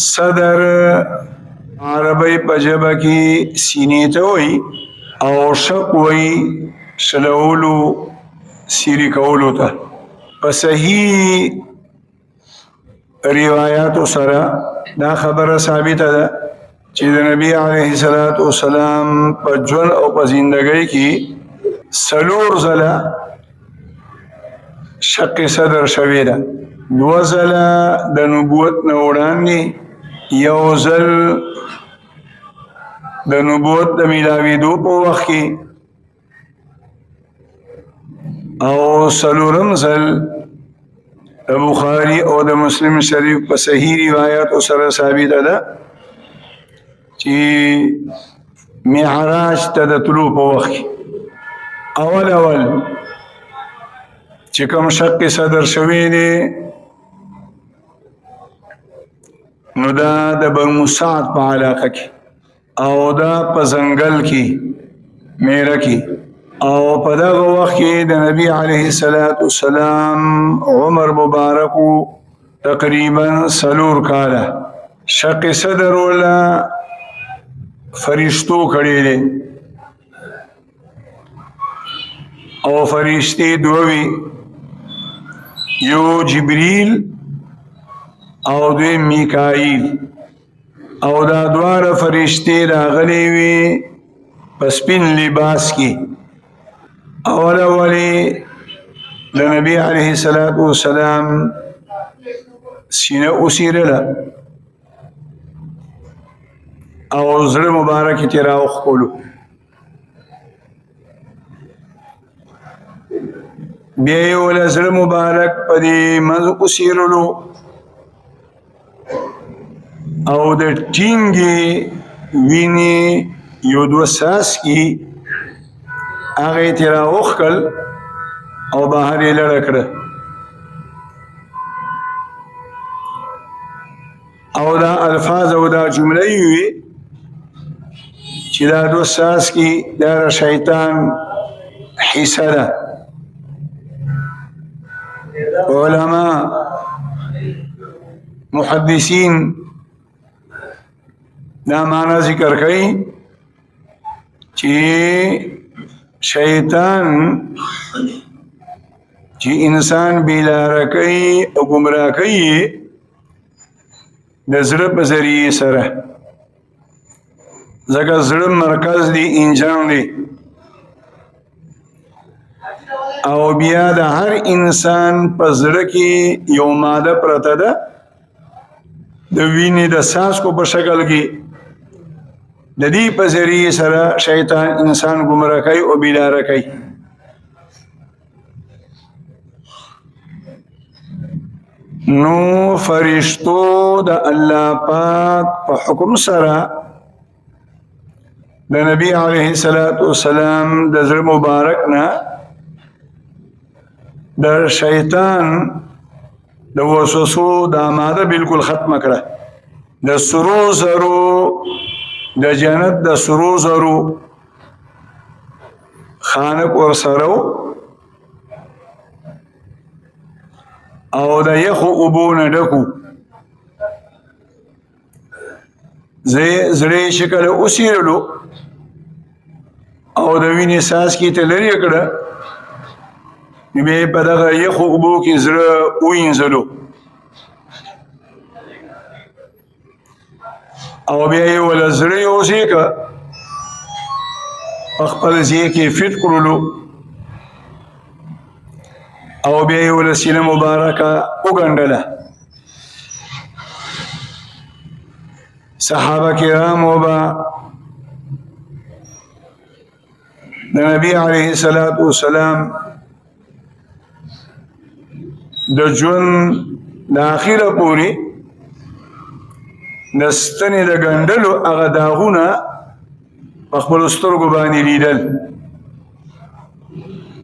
صدر عربی په ژبه کې سینې ته وایي او شق وایي شلولو سیری کولو ته. په صحیح روایاتو سره دا خبره ثابته ده چې د نبی علیه الصلاۃ والسلام په ژوند او په زندګۍ کې څلور ځله شق صدر شوې ده. دوه ځله د نبوت نه وړاندې، یو ځل د نبوت د میلاویدو په وخت کې، او څلورم ځل د بخاري او د مسلم شریف په صحیح روایاتو سره ثابته ده چې معراج ته د طلوع په وخت کې اول چې کوم شق صدر شوی دی نو دا د بنو سعد په علاقه کې او دا په ځنګل کې میره کې، او په دغه وخت کې د نبی علیه الصلاۃ والسلام عمر مبارکو تقریبا 4 کاله. شق صدر ولا فرشتو کړي دي او فرشتي دوی، یو جبريل او دوی میکائیل، او دا دواره فرشتي راغلي وي په سپین لباس کې. اولی د نبی علیه الصلاۃ والسلام سینه اوسیرله او زړه مبارک یې راوښکلو. بیا یې وله زړه مبارک په دې منځ اوسیرلو او د ټینګې وینې یو دوه څاڅکي هغه یې ترې راوښکل او بهر یې لړه کړه، او دا الفاظ او دا جمله یې وي چې دا دوه څاڅکي دا د شیطان حصه ده. علما محدثین دا معنی ذکر کوي چې شیطان چې انسان بیلاره کوي او گمراه کوي د زړه په ذریعې سره، ځکه زړه مرکز دی، انجن دی، او بیا د هر انسان په زړه کې یو ماده پرته ده د وینې د څاڅکو په شکل کې، د دې په ذریعې سره شیطان انسان ګمراه کوي او بیلاره کوي. نو فرشتو د الله پاک په حکم سره د نبی علیه الصلاۃ والسلام د زړه مبارک نه د شیطان د وسوسو د ماده بالکل ختمه کړه. د سرو زرو د جنت د سرو زرو خانق ورسره او د یخو اوبو نه ډکو، زړې شکل اوسیرلو او د وینې څاڅکي ته لرې کړه، نو بیا په دغه یخو اوبو کې زړه ووینځلو او بیا یې وله زړه یې اوسېږه په خپل ځای کې فټ کړلو او بیا یې وله سینه مبارکه وګنډله. صحابه کرامو به د نبی علیه الصلاۃ والسلام د ژوند د اخره پورې د ستنې د ګنډلو هغه داغونه په خپلو سترګو باندې لیدل.